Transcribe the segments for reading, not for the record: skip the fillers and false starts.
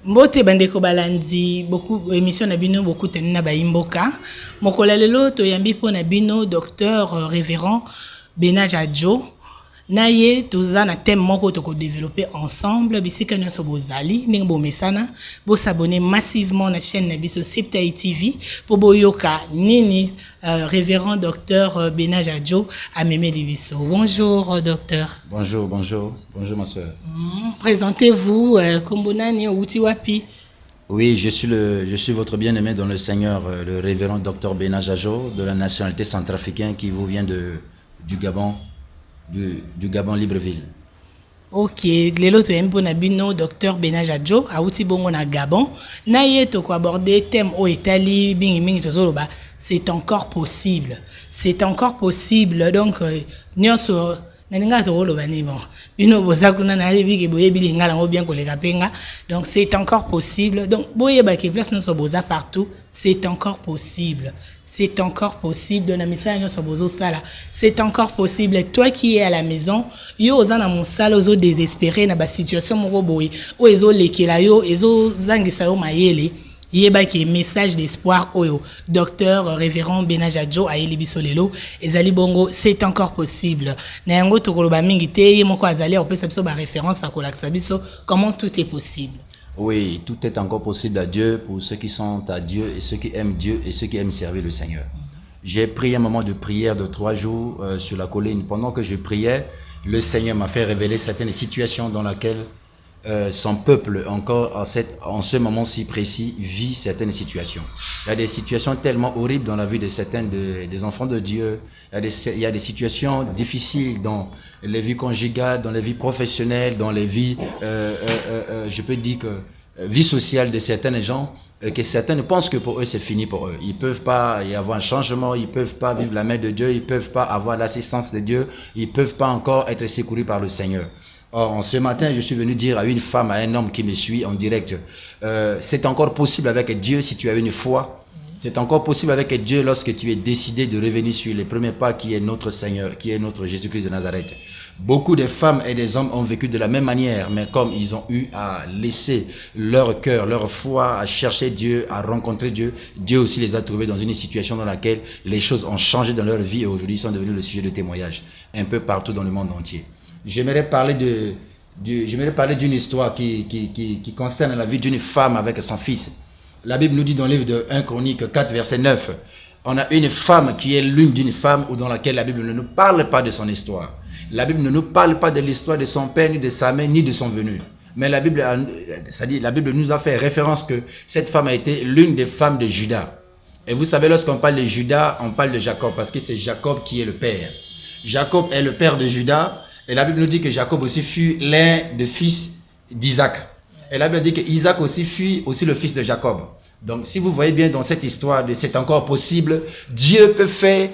Mbote bandeko balandi beaucoup émission na bino beaucoup tenina ba imboka mokola lelo to yambi po na bino docteur révérend Benaja Joe naye toza na thème moko to ko développer ensemble bisika nyonso bozali ndenge bo mesana bo s'abonner massivement na chaîne na biso Septai TV po boyoka nini révérend docteur Benaja Joe ameme biso. Bonjour docteur. Bonjour ma sœur. Présentez-vous kombonani outi wapi? Oui, je suis votre bien-aimé dans le Seigneur, le révérend docteur Benaja Joe de la nationalité centrafricaine qui vous vient du Gabon. Du Gabon Libreville. Ok, lelo to yempo na bino docteur Benaja Joe auti bongo na Gabon na yeto ko aborder thème o etali bingi mingi tozoloba c'est encore possible donc nyonso naninga to loba ni bon bino bozakuna na yebi ke boyebi lingala ngo bien koleka penga donc c'est encore possible donc boyeba ke place no so boza partout c'est encore possible na message no so bozo sala c'est encore possible. Toi qui es à la maison yo ozana mosala ozo désespéré na ba situation moko boye o ezo lekela yo ezo zangisa yo mayele yeba ki message d'espoir oyo docteur révérend Benaja Joe ayeli biso lelo ezali bongo c'est encore possible na yango tokoloba mingi te ye moko azali opesa biso ba référence à kolakisa biso comment tout est possible. Oui, tout est encore possible à Dieu pour ceux qui sont à Dieu et ceux qui aiment Dieu et ceux qui aiment servir le Seigneur. J'ai pris un moment de prière de 3 jours sur la colline. Pendant que je priais, le Seigneur m'a fait révéler certaines situations dans lesquelles son peuple, encore en ce moment si précis, vit certaines situations. Il y a des situations tellement horribles dans la vie de certains des enfants de Dieu. Il y a des situations difficiles dans les vies conjugales, dans les vies professionnelles, dans les vies, je peux dire que vie sociale de certains gens, que certains pensent que pour eux c'est fini pour eux. Ils peuvent pas y avoir un changement, ils peuvent pas vivre la main de Dieu, ils peuvent pas avoir l'assistance de Dieu, ils peuvent pas encore être secourus par le Seigneur. Or, ce matin, je suis venu dire à une femme, à un homme qui me suit en direct, c'est encore possible avec Dieu si tu as une foi. C'est encore possible avec Dieu lorsque tu es décidé de revenir sur les premiers pas qui est notre Seigneur, qui est notre Jésus-Christ de Nazareth. Beaucoup de femmes et des hommes ont vécu de la même manière, mais comme ils ont eu à laisser leur cœur, leur foi, à chercher Dieu, à rencontrer Dieu, Dieu aussi les a trouvés dans une situation dans laquelle les choses ont changé dans leur vie et aujourd'hui sont devenus le sujet de témoignage un peu partout dans le monde entier. J'aimerais parler d'une histoire qui concerne la vie d'une femme avec son fils. La Bible nous dit dans le livre de 1 Chronique 4, verset 9, on a une femme qui est l'une d'une femme ou dans laquelle la Bible ne nous parle pas de son histoire. La Bible ne nous parle pas de l'histoire de son père, ni de sa mère, ni de son venu. Mais la Bible nous a fait référence que cette femme a été l'une des femmes de Juda. Et vous savez, lorsqu'on parle de Juda, on parle de Jacob, parce que c'est Jacob qui est le père. Jacob est le père de Juda. Et la Bible nous dit que Jacob aussi fut l'un des fils d'Isaac. Et la Bible dit que Isaac aussi fut aussi le fils de Jacob. Donc si vous voyez bien dans cette histoire de c'est encore possible, Dieu peut faire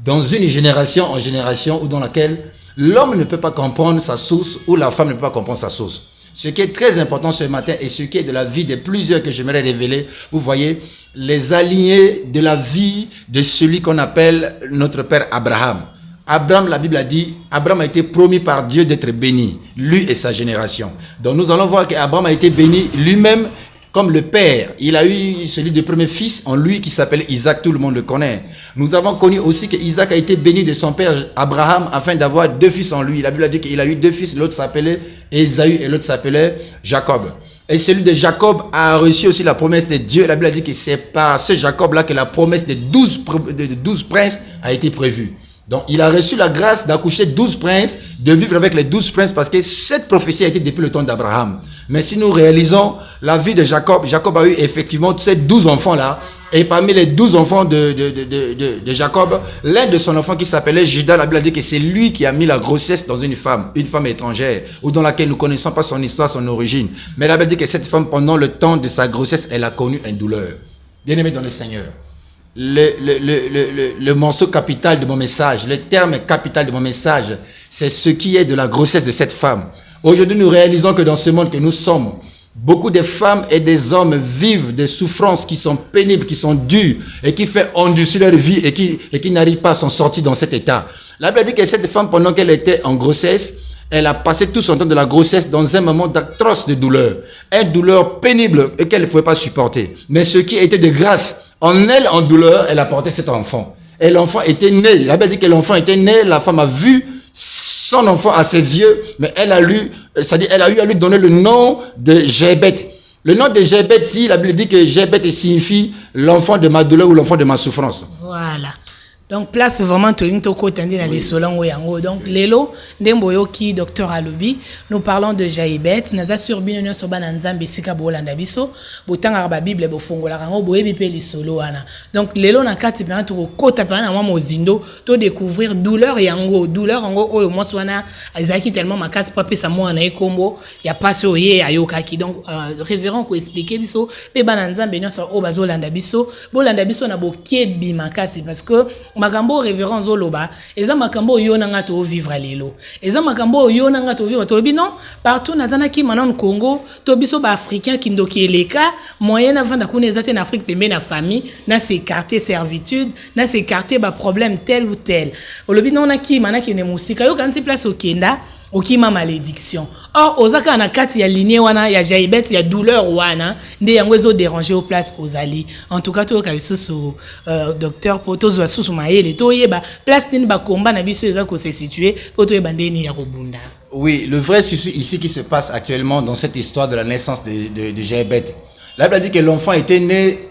dans une génération en génération ou dans laquelle l'homme ne peut pas comprendre sa source ou la femme ne peut pas comprendre sa source. Ce qui est très important ce matin et ce qui est de la vie de plusieurs que j'aimerais révéler, vous voyez, les alignés de la vie de celui qu'on appelle notre père Abraham. Abraham, la Bible a dit, Abraham a été promis par Dieu d'être béni, lui et sa génération. Donc nous allons voir qu'Abraham a été béni lui-même comme le père. Il a eu celui du premier fils en lui qui s'appelle Isaac, tout le monde le connaît. Nous avons connu aussi que Isaac a été béni de son père Abraham afin d'avoir 2 fils en lui. La Bible a dit qu'il a eu 2 fils, l'autre s'appelait Ésaü et l'autre s'appelait Jacob. Et celui de Jacob a reçu aussi la promesse de Dieu. La Bible a dit que c'est par ce Jacob-là que la promesse de 12 princes a été prévue. Donc, il a reçu la grâce d'accoucher 12 princes, de vivre avec les 12 princes, parce que cette prophétie a été depuis le temps d'Abraham. Mais si nous réalisons la vie de Jacob, Jacob a eu effectivement ces 12 enfants-là, et parmi les 12 enfants de Jacob, l'un de son enfant qui s'appelait Judas, la Bible a dit que c'est lui qui a mis la grossesse dans une femme étrangère, ou dans laquelle nous ne connaissons pas son histoire, son origine. Mais la Bible dit que cette femme, pendant le temps de sa grossesse, elle a connu une douleur. Bien-aimé dans le Seigneur. Le morceau capital de mon message, le terme capital de mon message, c'est ce qui est de la grossesse de cette femme. Aujourd'hui, nous réalisons que dans ce monde que nous sommes, beaucoup de femmes et des hommes vivent des souffrances qui sont pénibles, qui sont dures et qui font endurcir leur vie et qui n'arrivent pas à s'en sortir dans cet état. La Bible dit que cette femme, pendant qu'elle était en grossesse, Elle a passé tout son temps de la grossesse dans un moment d'atroce de douleur. Une douleur pénible et qu'elle ne pouvait pas supporter. Mais ce qui était de grâce, en elle, en douleur, elle a porté cet enfant. Et l'enfant était né. La Bible dit que l'enfant était né. La femme a vu son enfant à ses yeux. Mais elle a eu à lui donner le nom de Jébet. Le nom de Jébet, si la Bible dit que Jébet signifie l'enfant de ma douleur ou l'enfant de ma souffrance. Voilà. Donc, place vraiment tout le côté dans les solons yango. Donc, lelo, ndemboyo ki docteur Alobi, nous parlons de Jaïbet. Naza sur binonyo soba nanzambe sika bolanda biso, botanga ba Bible bo fongola rango boye bipe li solo wana. Donc, lelo na kati pe to kota pe na mo zindo to découvrir douleur yango oyo mo swana azaki tellement makasi pa pesa mo na ekombo ya passe oye ayokaki. Donc, révérend ko expliquer biso pe bananzambe nyonso o bazolanda biso na bokie bi makasi parce que makambo révérend zoloba eza makambo yo nanga to vivre lelo eza makambo yo nanga to vivre to bino partout nazana ki manon Congo to biso ba africain ki ndoki eleka moyen avant d'akuna ezate na Afrique pembe na famille na s'écarter servitude na s'écarter ba problème tel ou tel olobi non na ki manaki ne musika yo kansi place okenda okima malédiction. Or, ozaka na kati ya lignée wana, ya jaibet, ya douleur wana, nde yango ezo déranger au place aux ali. En tout cas, to kabiso sous docteur poto zo sous maele to yeba place tin ba combat na biso ezako se situer poto yeba ndeni ya kobunda. Oui, le vrai souci ici qui se passe actuellement dans cette histoire de la naissance de Jaibet. La Bible dit que l'enfant était né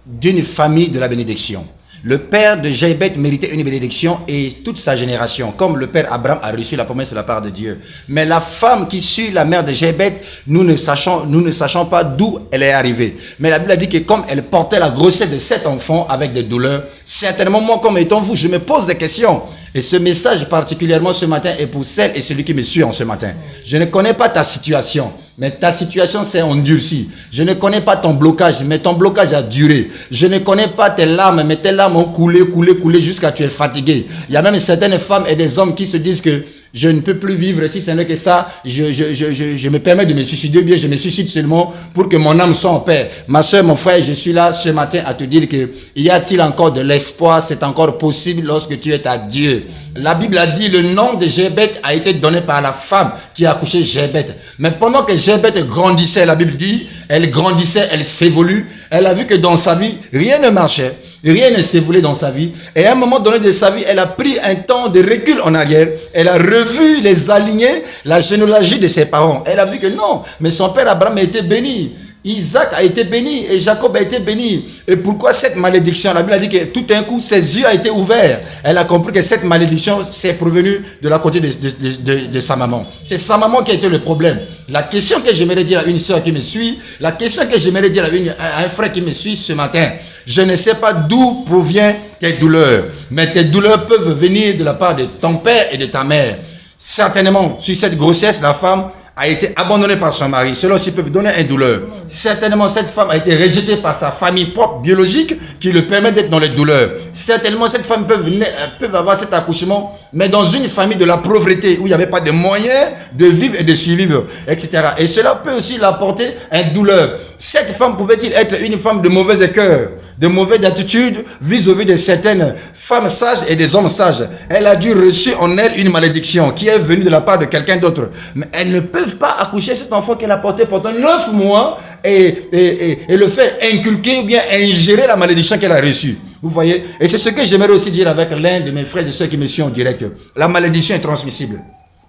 d'une famille de la bénédiction. Le père de Jaibet méritait une bénédiction et toute sa génération, comme le père Abraham a reçu la promesse de la part de Dieu. Mais la femme qui suit la mère de Jaibet, nous ne sachons pas d'où elle est arrivée. Mais la Bible a dit que comme elle portait la grossesse de cet enfant avec des douleurs, certainement moi comme étant vous, je me pose des questions. Et ce message particulièrement ce matin est pour celle et celui qui me suit en ce matin. Je ne connais pas ta situation, mais ta situation s'est endurcie. Je ne connais pas ton blocage, mais ton blocage a duré. Je ne connais pas tes larmes, mais tes larmes ont coulé jusqu'à tu es fatigué. Il y a même certaines femmes et des hommes qui se disent que je ne peux plus vivre si ce n'est que ça. Je me permets de me suicider, bien je me suicide seulement pour que mon âme soit en paix. Ma soeur, mon frère, je suis là ce matin à te dire que y a-t-il encore de l'espoir? C'est encore possible lorsque tu es à Dieu. La Bible a dit le nom de Jaibet a été donné par la femme qui a accouché Jaibet. Mais pendant que Jaibet grandissait, la Bible dit, elle grandissait, elle s'évolue. Elle a vu que dans sa vie, rien ne marchait. Rien ne s'évoluait dans sa vie. Et à un moment donné de sa vie, elle a pris un temps de recul en arrière. Elle a revu les alignés, la généalogie de ses parents. Elle a vu que non, mais son père Abraham a été béni. Isaac a été béni et Jacob a été béni. Et pourquoi cette malédiction? La Bible a dit que tout d'un coup, ses yeux ont été ouverts. Elle a compris que cette malédiction s'est provenue de la côté de sa maman. C'est sa maman qui a été le problème. La question que j'aimerais dire à une soeur qui me suit, la question que j'aimerais dire à un frère qui me suit ce matin, je ne sais pas d'où provient tes douleurs, mais tes douleurs peuvent venir de la part de ton père et de ta mère. Certainement, sur cette grossesse, la femme a été abandonnée par son mari. Cela aussi peut donner une douleur. Certainement, cette femme a été rejetée par sa famille propre biologique qui le permet d'être dans les douleurs. Certainement, cette femme peut avoir cet accouchement, mais dans une famille de la pauvreté où il n'y avait pas de moyens de vivre et de survivre, etc. Et cela peut aussi l'apporter une douleur. Cette femme pouvait-il être une femme de mauvais cœur, de mauvaise attitude vis-à-vis de certaines femmes sages et des hommes sages? Elle a dû recevoir en elle une malédiction qui est venue de la part de quelqu'un d'autre. Mais elles ne peuvent pas accoucher cet enfant qu'elle a porté pendant 9 mois et le faire inculquer ou bien ingérer la malédiction qu'elle a reçue. Vous voyez? Et c'est ce que j'aimerais aussi dire avec l'un de mes frères et ceux qui me suivent en direct. La malédiction est transmissible.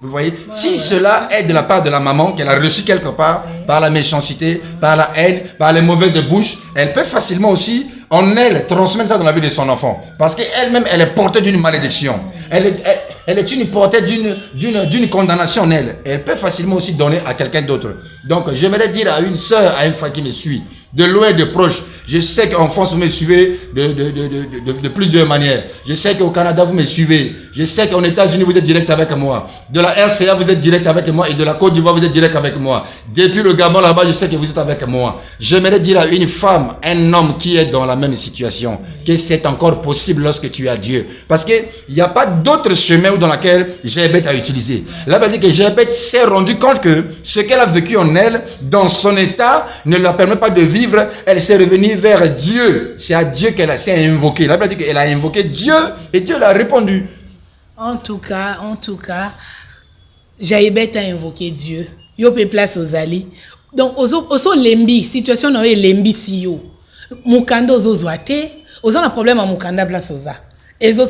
Vous voyez, si cela est de la part de la maman, qu'elle a reçu quelque part, par la méchanceté, par la haine, par les mauvaises bouches, elle peut facilement aussi, en elle, transmettre ça dans la vie de son enfant. Parce qu'elle-même, elle est portée d'une malédiction. Elle est une portée d'une condamnation en elle. Elle peut facilement aussi donner à quelqu'un d'autre. Donc, j'aimerais dire à une sœur, à une femme qui me suit, de loin et de proche, je sais qu'en France, vous me suivez de plusieurs manières. Je sais qu'au Canada, vous me suivez. Je sais qu'en États-Unis, vous êtes direct avec moi. De la RCA, vous êtes direct avec moi. Et de la Côte d'Ivoire, vous êtes direct avec moi. Depuis le Gabon, là-bas, je sais que vous êtes avec moi. J'aimerais dire à une femme, un homme qui est dans la même situation, que c'est encore possible lorsque tu as Dieu. Parce qu'il n'y a pas d'autre chemin dans lequel Jaibet a utilisé. Là, on dit que Jaibet s'est rendu compte que ce qu'elle a vécu en elle, dans son état, ne la permet pas de vivre. Elle s'est revenue vers Dieu. C'est à Dieu qu'elle s'est invoquée. Là, on dit qu'elle a invoqué Dieu et Dieu l'a répondu. En tout cas, Jaïbet a invoqué Dieu. Yo pe place aux ali. Donc, oso lembi, situation na yo lembi si yo. Mukanda ozo zoate. Ozo na problème à mukanda place oza.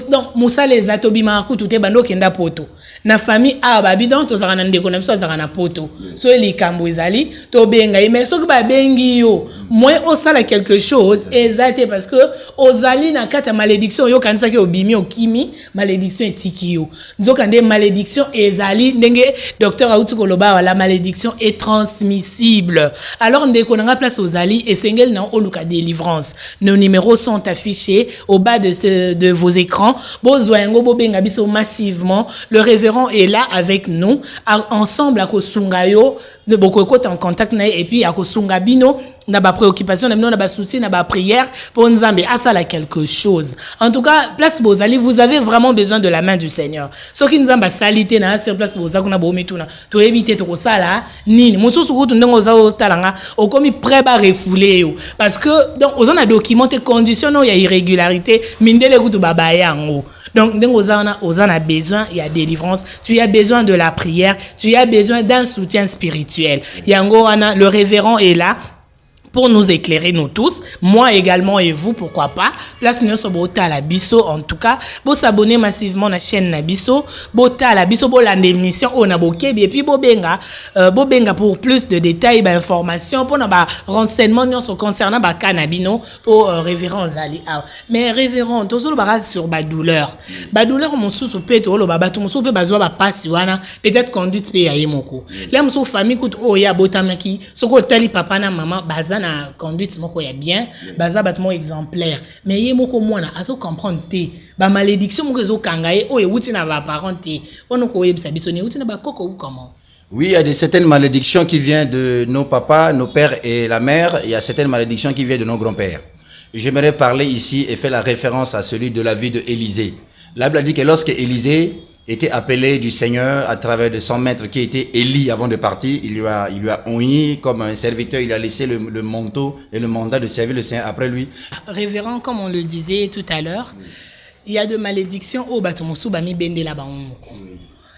Donc, Moussa les atobi marakou tout bando kenda poto. Na famille a babi donc to zara na ndeko na biso zara na poto. So li kambo ezali to benga mais so ba bengi yo. Moi osala quelque chose exacté parce que ozali na kata malédiction yo kanisa ke obimi okimi malédiction etiki yo. Nzoka nde malédiction ezali ndenge docteur Auti koloba la malédiction est transmissible. Alors ndeko na place ozali esengel na oluka délivrance. Nos numéros sont affichés au bas de vos écrans. Bozoyango bobenga biso massivement. Le révérend est là avec nous. Ensemble à Kosungayo, de beaucoup en contact et puis à Kosungabino. Na ba préoccupation, na ba souci, na ba prière pour Nzambe asala quelque chose. En tout cas, place Bozali, vous avez vraiment besoin de la main du Seigneur. Ce qui Nzamba salité na sur place Bozali na bomituna. To éviter to sala nini. Mususu kutu ndongo za talanga okomi prêt ba refouler yo parce que donc on a documenté conditions il y a irrégularité mindele kutu baba yango. Donc ndongo ozana besoin il y a délivrance, tu as besoin de la prière, tu as besoin d'un soutien spirituel. Yango ana le révérend est là pour nous éclairer nous tous, moi également et vous, pourquoi pas. Place nous sommes à la biso en tout cas. Vous s'abonner massivement à la chaîne Nabiso, bota à la biso, bo la émission on a boké et puis bobenga pour plus de détails, d'informations, pour na renseignements concernant ba cannabino pour révérend Zali. Mais révérend tout le barrage sur ba douleur mon sous peut to lo baba tout mon sous peut bazwa ba passe wana peut-être conduite pe ya yemoko. Là mon sous famille coûte oh ya botamaki, soko tali papa na maman bazana conduite moko ya bien baza battement exemplaire mais yé moko mwana aso comprendre te ba malédiction moko zo kangaye o euti na ba parents te ono ko yebisa biso ne euti na ba koko ou comment. Oui, il y a certaines malédictions qui viennent de nos papas, nos pères et la mère. Il y a certaines malédictions qui viennent de nos grands-pères. J'aimerais parler ici et faire la référence à celui de la vie de Élisée. La Bible dit que lorsque Élisée était appelé du Seigneur à travers de son maître qui était Élie avant de partir, il lui a oint comme un serviteur, il a laissé le manteau et le mandat de servir le Seigneur après lui. Révérend, comme on le disait tout à l'heure, il y a de malédictions au batomosu bami bende la baonoko.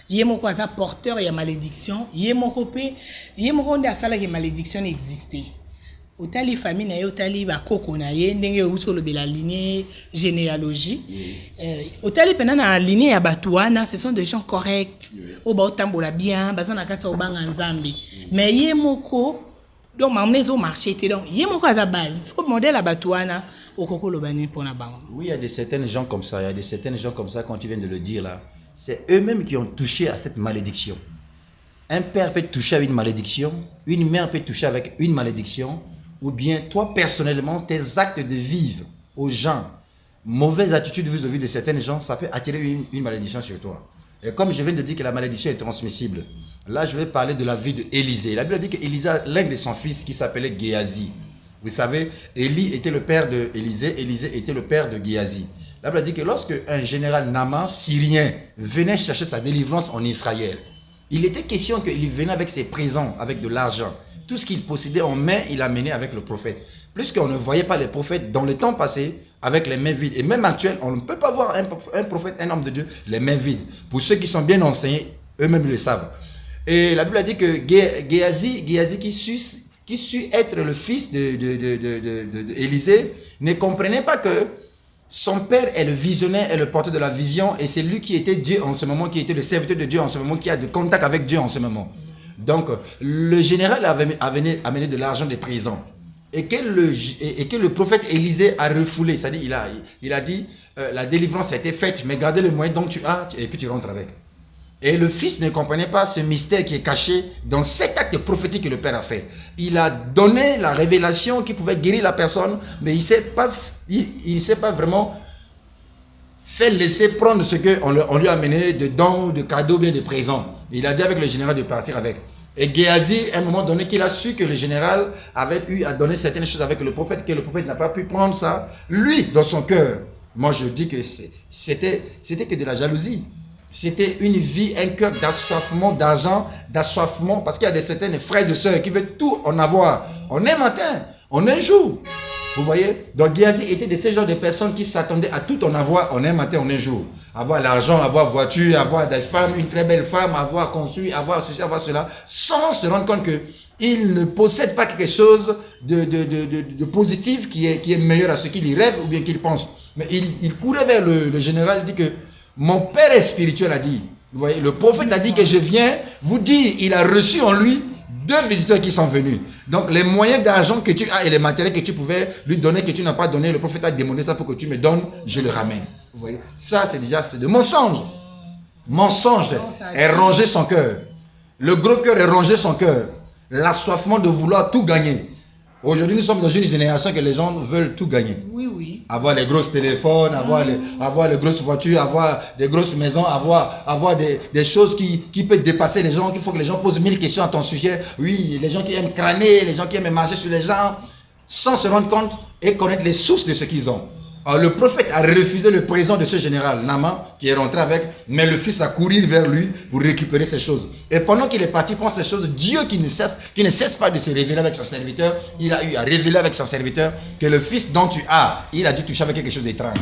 Yemoko asa porteur ya malédiction, yemoko pe yemoko nda sala que malédiction existait. Otali famille na yo otali ba koko na ye ndenge uso lo bela lignée généalogie otali pena na lignée ya batuana ce sont des gens corrects o ba otambola bien bazana kata obanga nzambe mais ye moko donc mamnezo marché te donc ye moko aza base c'est comme modèle à batuana okoko lo bani pona bango. Oui, il y a des certaines gens comme ça, il y a des certaines gens comme ça quand tu viens de le dire là, c'est eux-mêmes qui ont touché à cette malédiction. Un père peut toucher avec une malédiction, une mère peut toucher avec une malédiction. Ou bien toi personnellement, tes actes de vivre aux gens, mauvaise attitude vis-à-vis de certaines gens, ça peut attirer une malédiction sur toi. Et comme je viens de dire que la malédiction est transmissible, là je vais parler de la vie d'Élisée. La Bible dit qu'Élisée, l'un de son fils qui s'appelait Géasi. Vous savez, Élie était le père d'Élisée, Élisée était le père de Géasi. La Bible dit que lorsque un général Naaman, syrien, venait chercher sa délivrance en Israël, il était question qu'il venait avec ses présents, avec de l'argent. Tout ce qu'il possédait en main, il a mené avec le prophète. Puisqu'on ne voyait pas les prophètes dans le temps passé avec les mains vides. Et même actuel, on ne peut pas voir un prophète, un homme de Dieu, les mains vides. Pour ceux qui sont bien enseignés, eux-mêmes le savent. Et la Bible a dit que Géasi qui sut être le fils d'Élisée, ne comprenait pas que son père est le visionnaire et le porteur de la vision. Et c'est lui qui était Dieu en ce moment, qui était le serviteur de Dieu en ce moment, qui a de contact avec Dieu en ce moment. Donc, le général a amené de l'argent des prisons. Et que le prophète Élisée a refoulé. C'est-à-dire, il a dit, la délivrance a été faite, mais gardez le moyen dont tu as, et puis tu rentres avec. Et le fils ne comprenait pas ce mystère qui est caché dans cet acte prophétique que le père a fait. Il a donné la révélation qui pouvait guérir la personne, mais il ne sait pas vraiment fait laisser prendre ce qu'on lui a amené de dons, de cadeaux, bien de présents. Il a dit avec le général de partir avec. Et Géasi, à un moment donné, qu'il a su que le général avait eu à donner certaines choses avec le prophète, que le prophète n'a pas pu prendre ça, lui, dans son cœur. Moi, je dis que c'était que de la jalousie. C'était une vie, un cœur d'assoiffement, d'argent, d'assoiffement, parce qu'il y a certaines frères et sœurs qui veulent tout en avoir, en un matin, en un jour. Vous voyez? Donc Géasi était de ces genres de personnes qui s'attendaient à tout en avoir en un matin, en un jour. Avoir l'argent, avoir voiture, avoir des femmes, une très belle femme, avoir construit, avoir ceci, avoir cela, sans se rendre compte que il ne possède pas quelque chose de positif qui est meilleur à ce qu'il y rêve ou bien qu'il pense. Mais il courait vers le général, il dit que mon père est spirituel, a dit. Vous voyez, le prophète a dit que je viens vous dire, il a reçu en lui 2 visiteurs qui sont venus. Donc, les moyens d'argent que tu as et les matériels que tu pouvais lui donner, que tu n'as pas donné, le prophète a demandé ça pour que tu me donnes, je le ramène. Vous voyez, ça, c'est de mensonge. Mensonge est rongé son cœur. Le gros cœur est rongé son cœur. L'assoiffement de vouloir tout gagner. Aujourd'hui, nous sommes dans une génération que les gens veulent tout gagner. Oui, oui. Avoir les gros téléphones, avoir les grosses voitures, avoir des grosses maisons, avoir des choses qui peuvent dépasser les gens, qu'il faut que les gens posent 1000 questions à ton sujet. Oui, les gens qui aiment crâner, les gens qui aiment marcher sur les gens, sans se rendre compte et connaître les sources de ce qu'ils ont. Alors, le prophète a refusé le présent de ce général, Naaman, qui est rentré avec, mais le fils a couru vers lui pour récupérer ces choses. Et pendant qu'il est parti prendre ces choses, Dieu qui ne cesse pas de se révéler avec son serviteur, il a eu à révéler avec son serviteur que le fils dont tu as, il a dû toucher avec quelque chose d'étrange.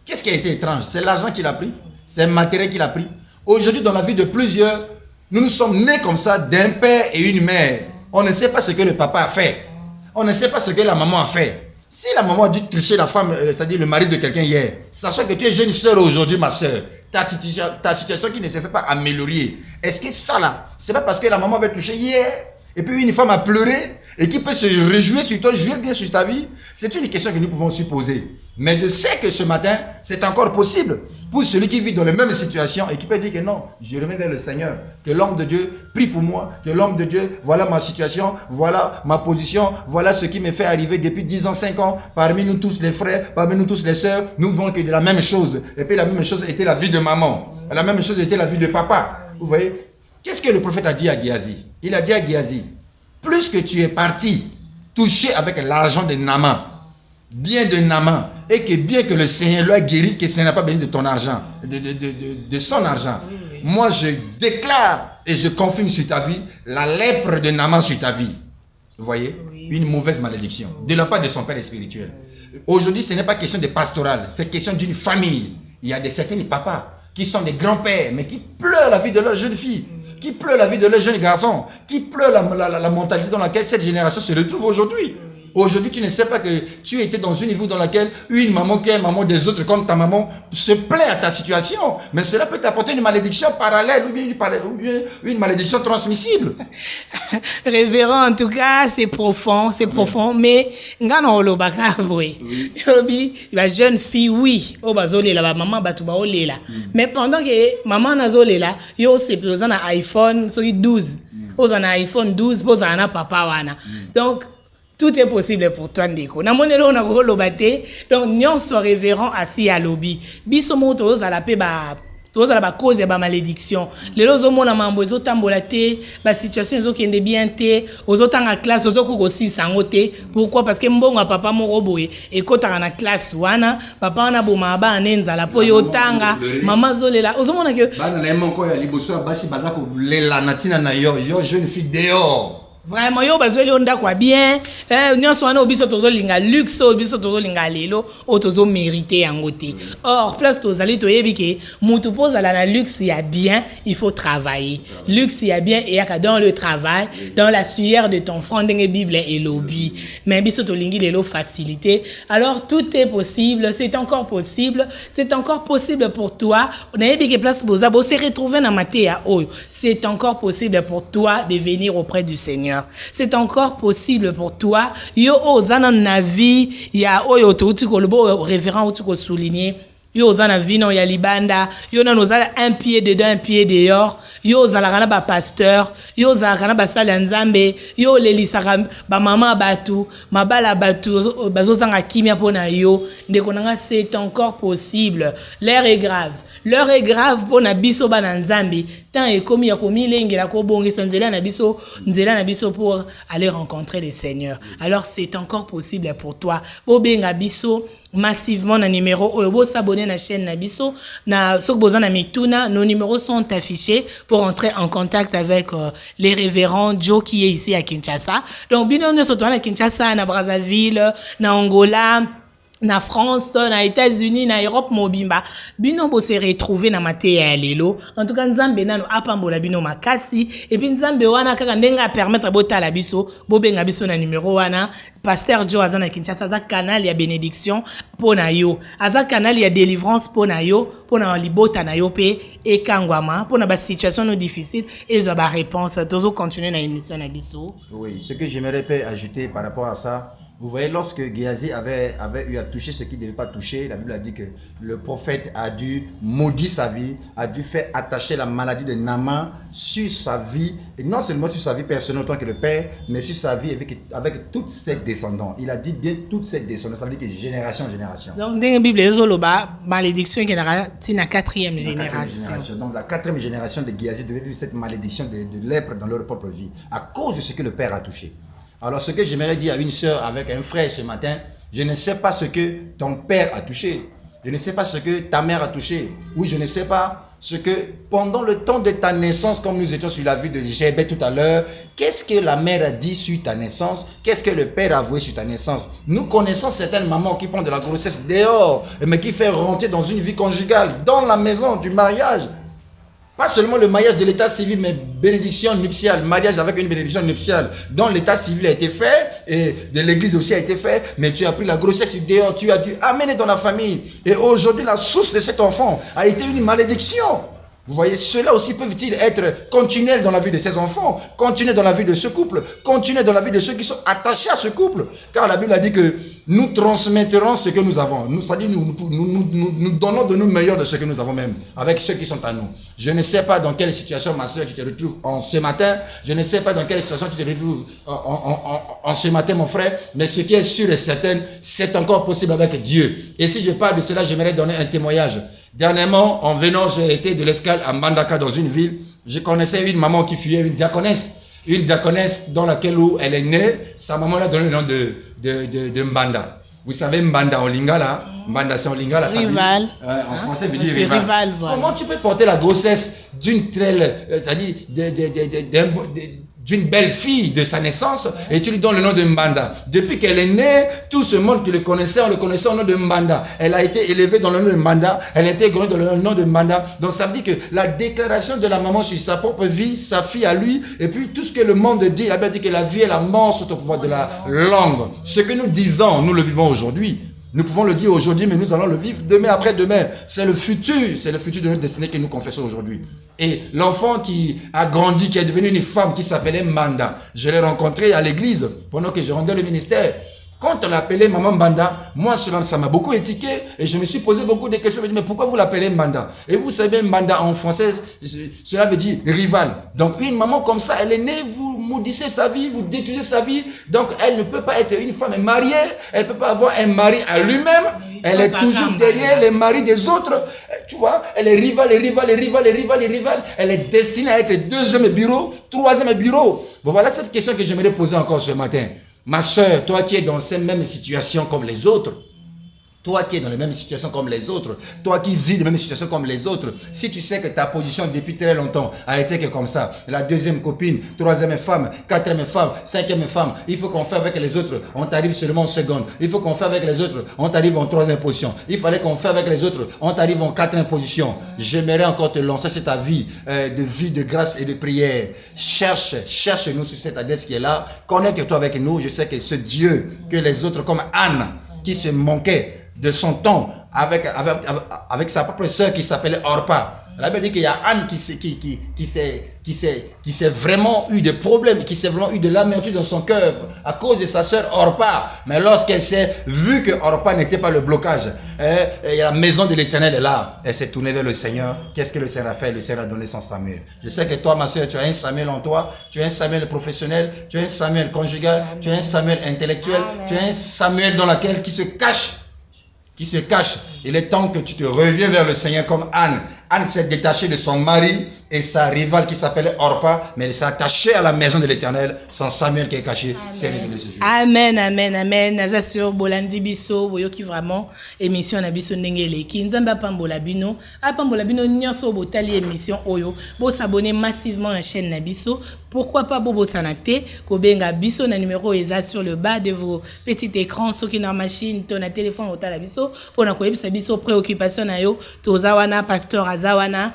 Qu'est-ce qui a été étrange? C'est l'argent qu'il a pris, c'est le matériel qu'il a pris. Aujourd'hui, dans la vie de plusieurs, nous sommes nés comme ça d'un père et une mère. On ne sait pas ce que le papa a fait. On ne sait pas ce que la maman a fait. Si la maman a dû toucher la femme, c'est-à-dire le mari de quelqu'un hier, sachant que tu es jeune sœur aujourd'hui, ma sœur, ta situation qui ne se fait pas améliorer, est-ce que ça là, c'est pas parce que la maman avait touché hier, et puis une femme a pleuré, et qui peut se réjouir sur toi, jouer bien sur ta vie? C'est une question que nous pouvons aussi poser. Mais je sais que ce matin, c'est encore possible pour celui qui vit dans les mêmes situations et qui peut dire que non, je reviens vers le Seigneur, que l'homme de Dieu prie pour moi, que l'homme de Dieu, voilà ma situation, voilà ma position, voilà ce qui me fait arriver depuis 10 ans, 5 ans, parmi nous tous les frères, parmi nous tous les sœurs, nous vivons que de la même chose. Et puis la même chose était la vie de maman, la même chose était la vie de papa. Vous voyez? Qu'est-ce que le prophète a dit à Géasi? Il a dit à Géasi, plus que tu es parti toucher avec l'argent de Naaman, bien de Naaman, et que bien que le Seigneur lui a guéri, que ce n'a pas béni de ton argent, de son argent. Oui. Moi, je déclare et je confirme sur ta vie la lèpre de Naaman sur ta vie. Vous voyez? Oui. Une mauvaise malédiction de la part de son père spirituel. Aujourd'hui, ce n'est pas question de pastoral, c'est question d'une famille. Il y a certains papas qui sont des grands-pères, mais qui pleurent la vie de leur jeune fille, qui pleurent la vie de leur jeune garçon, qui pleurent la mentalité dans laquelle cette génération se retrouve aujourd'hui. Aujourd'hui, tu ne sais pas que tu étais dans un niveau dans lequel une maman qui est maman des autres comme ta maman se plaint à ta situation. Mais cela peut t'apporter une malédiction parallèle ou bien une malédiction transmissible. Révérend, en tout cas, c'est profond, mais la jeune fille, oui, maman mais pendant que maman nazolela, yo c'est posé un iPhone 12, posé un iPhone 12, posé un papa wana. Donc tout est possible pour toi, Ndeko. Na monelo na ko lobate, donc nyon so révérend assis à lobby. Biso moto za la pe ba toza la cause ya ba malédiction. Lelo zo mona mambo zo tambola te, ba situation zo kende bien te, ozo tanga classe ozo ko si sango te. Pourquoi? Parce que mbongo papa moko boye e kota na classe wana, papa wana boma ba anenza la po yo tanga, maman zo lela. Ozo mona que bana na monko ya liboso basi bazako lela natina na yo jeune fille dehors. Vraiment yo bazweli onda kwa bien nyonso wana obiso tozo linga luxe obiso tozo linga lelo o tozo mériter yango te. Or place tozali toyebi ke mutu poza la na luxe ya bien, il faut travailler. Luxe ya bien et yaka dans le travail, dans la sueur de ton front ndenge Bible et lobby. Mais biso to lingi lelo facilité. Alors tout est possible, c'est encore possible pour toi. Nayebi ke place boza bo se retrouver na matéa oyo. C'est encore possible pour toi de venir auprès du Seigneur. C'est encore possible pour toi. Yo ozana na vie ya oyo to uti ko lobo révérend uti ko souligner. Yo ozana vie non ya libanda, yo na nozala un pied dedans un pied dehors. Yo ozala kana ba pasteur, yo ozala kana ba sala nzambe, yo lelisaka ba mama batu, mabala batu bazozanga kimia pona yo. Ndeko nanga c'est encore possible. L'heure est grave pona biso bana nzambe. Tant et komi ya komi lengela ko bongisa nzela na biso pour aller rencontrer le Seigneur. Alors c'est encore possible pour toi. Bo benga biso massivement na numéro oyo bo s'abonner abonner à la chaîne Nabiso. Na sok bozana mituna, nos numéros sont affichés pour entrer en contact avec les révérends Joe qui est ici à Kinshasa. Donc, bino ne soto à Kinshasa, na Brazzaville, na Angola, na France, na États-Unis, na Europe mobimba. Bino bo se retrouver na mate ya lelo. En tout cas, nzambe nano apambola bino makasi. Et puis nzambe wana kaka ndenga permettre bota la biso, bo benga biso na numéro wana. Pasteur Joe azana Kinshasa, aza canal ya bénédiction pona yo. Aza canal ya délivrance pona yo, pona libota na yo pe ekangwama, pona ba situation no difficile et zo ba réponse. Tozo continuer na émission na biso. Oui, ce que j'aimerais ajouter par rapport à ça. Vous voyez, lorsque Géasi avait eu à toucher ce qu'il ne devait pas toucher, la Bible a dit que le prophète a dû maudire sa vie, a dû faire attacher la maladie de Naaman sur sa vie, et non seulement sur sa vie personnelle en tant que le père, mais sur sa vie avec toutes ses descendants. Il a dit bien toutes ses descendants, ça veut dire que génération en génération. Donc, dans la Bible, il y a malédiction qui est la quatrième génération. Donc, la quatrième génération de Géasi devait vivre cette malédiction de lèpre dans leur propre vie, à cause de ce que le père a touché. Alors, ce que j'aimerais dire à une soeur avec un frère ce matin, je ne sais pas ce que ton père a touché. Je ne sais pas ce que ta mère a touché. Oui, je ne sais pas ce que pendant le temps de ta naissance, comme nous étions sur la vue de Gébet tout à l'heure, qu'est-ce que la mère a dit sur ta naissance? Qu'est-ce que le père a avoué sur ta naissance? Nous connaissons certaines mamans qui prennent de la grossesse dehors, mais qui font rentrer dans une vie conjugale, dans la maison du mariage. Pas seulement le mariage de l'état civil, mais bénédiction nuptiale, mariage avec une bénédiction nuptiale, dont l'état civil a été fait, et de l'église aussi a été fait, mais tu as pris la grossesse dehors, tu as dû amener dans la famille. Et aujourd'hui, la source de cet enfant a été une malédiction. Vous voyez, cela aussi peuvent-ils être continuels dans la vie de ces enfants, continuels dans la vie de ce couple, continuels dans la vie de ceux qui sont attachés à ce couple. Car la Bible a dit que nous transmettrons ce que nous avons. C'est-à-dire nous donnons de nous meilleur de ce que nous avons même, avec ceux qui sont à nous. Je ne sais pas dans quelle situation, ma soeur, tu te retrouves en ce matin. Je ne sais pas dans quelle situation tu te retrouves en ce matin, mon frère. Mais ce qui est sûr et certain, c'est encore possible avec Dieu. Et si je parle de cela, j'aimerais donner un témoignage. Dernièrement, en venant, j'ai été de l'escale à Mbandaka dans une ville. Je connaissais une maman qui fuyait, une diaconesse dans laquelle où elle est née. Sa maman l'a donné le nom de Mbanda. Vous savez, Mbanda en lingala, Mbanda c'est en lingala. Rival. En français, veut dire rival. Rival, voilà. Comment tu peux porter la grossesse d'une telle, c'est-à-dire d'une belle fille de sa naissance, et tu lui donnes le nom de Mbanda. Depuis qu'elle est née, tout ce monde qui le connaissait, on le connaissait au nom de Mbanda. Elle a été élevée dans le nom de Mbanda, elle a été grande dans le nom de Mbanda. Donc ça veut dire que la déclaration de la maman sur sa propre vie, sa fille à lui, et puis tout ce que le monde dit, la Bible dit que la vie et la mort sont au pouvoir de la langue. Ce que nous disons, nous le vivons aujourd'hui. Nous pouvons le dire aujourd'hui, mais nous allons le vivre demain après demain. C'est le futur de notre destinée que nous confessons aujourd'hui. Et l'enfant qui a grandi, qui est devenu une femme qui s'appelait Manda, je l'ai rencontré à l'église pendant que je rendais le ministère. Quand on l'appelait Maman Mbanda, moi cela ça m'a beaucoup étiqué et je me suis posé beaucoup de questions. Je me dis mais pourquoi vous l'appelez Mbanda? Et vous savez Mbanda en français, cela veut dire rival. Donc une maman comme ça, elle est née, vous maudissez sa vie, vous détruisez sa vie. Donc elle ne peut pas être une femme mariée, elle ne peut pas avoir un mari à lui-même. Elle est toujours derrière les maris des autres. Tu vois, elle est rivale. Elle est destinée à être deuxième bureau, troisième bureau. Bon, voilà cette question que j'aimerais poser encore ce matin. Ma soeur, toi qui es dans cette même situation comme les autres, toi qui es dans les mêmes situations comme les autres, toi qui vis les mêmes situations comme les autres, si tu sais que ta position depuis très longtemps a été que comme ça, la deuxième copine, troisième femme, quatrième femme, cinquième femme, il faut qu'on fasse avec les autres, on t'arrive seulement en seconde, il faut qu'on fasse avec les autres, on t'arrive en troisième position, il fallait qu'on fasse avec les autres, on t'arrive en quatrième position. J'aimerais encore te lancer sur ta vie de grâce et de prière. Cherche-nous sur cette adresse qui est là, connecte-toi avec nous. Je sais que ce Dieu, que les autres comme Anne, qui se manquait de son temps avec sa propre sœur qui s'appelait Orpa. La Bible dit qu'il y a Anne qui s'est vraiment eu des problèmes, qui s'est vraiment eu de l'amertume dans son cœur à cause de sa sœur Orpa. Mais lorsqu'elle s'est vue que Orpa n'était pas le blocage, et la maison de l'Éternel est là, elle s'est tournée vers le Seigneur. Qu'est-ce que le Seigneur a fait? Le Seigneur a donné son Samuel. Je sais que toi, ma sœur, tu as un Samuel en toi, tu as un Samuel professionnel, tu as un Samuel conjugal, tu as un Samuel intellectuel, tu as un Samuel dans lequel qui se cache Il est temps que tu te reviens vers le Seigneur comme Anne. Anne s'est détachée de son mari et sa rivale qui s'appelait Orpa, mais elle s'est attachée à la maison de l'Éternel, sans Samuel qui est caché. C'est révélé ce jour. Amen, amen, amen. Naza sur Bolandi Biso, boyoki vraiment émission na biso ndengele. Ki nzamba pambola bino, apambola bino nyonso botali émission oyo. Bo s'abonner massivement à la chaîne na biso. Pourquoi pas bobo sanate ko benga biso na numéro eza sur le bas de vos petits écrans, ceux qui na machine, ton téléphone otala biso, pona ko yebisa biso préoccupation na yo, tozawana pasteur Azawana.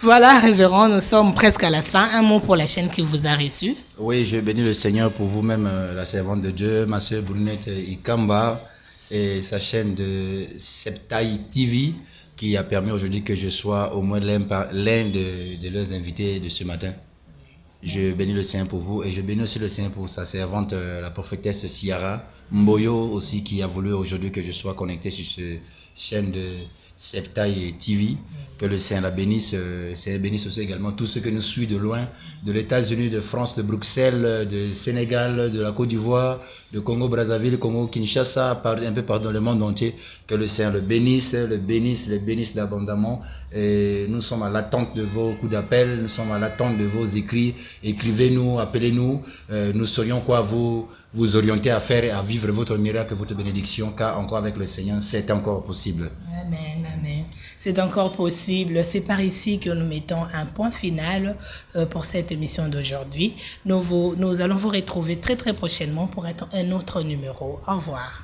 Voilà, révérend, nous sommes presque à la fin. Un mot pour la chaîne qui vous a reçu. Oui, je bénis le Seigneur pour vous-même, la servante de Dieu, ma sœur Brunette Ikamba, et sa chaîne de Septaï TV, qui a permis aujourd'hui que je sois au moins l'un de leurs invités de ce matin. Je bénis le Seigneur pour vous et je bénis aussi le Seigneur pour sa servante, la prophétesse Ciara Mboyo aussi, qui a voulu aujourd'hui que je sois connecté sur cette chaîne de Septaï TV. Que le Seigneur la bénisse. Seigneur bénisse aussi également tous ceux que nous suivent de loin, de les États-Unis, de France, de Bruxelles, de Sénégal, de la Côte d'Ivoire, de Congo-Brazzaville, Congo-Kinshasa, un peu partout dans le monde entier. Que le Seigneur le bénisse, le bénisse abondamment. Et nous sommes à l'attente de vos coups d'appel, nous sommes à l'attente de vos écrits. Écrivez-nous, appelez-nous. Nous saurions quoi vous orienter à faire et à vivre votre miracle, votre bénédiction, car encore avec le Seigneur, c'est encore possible. Amen, amen. C'est encore possible. C'est par ici que nous mettons un point final pour cette émission d'aujourd'hui. Nous allons vous retrouver très très prochainement pour un autre numéro. Au revoir.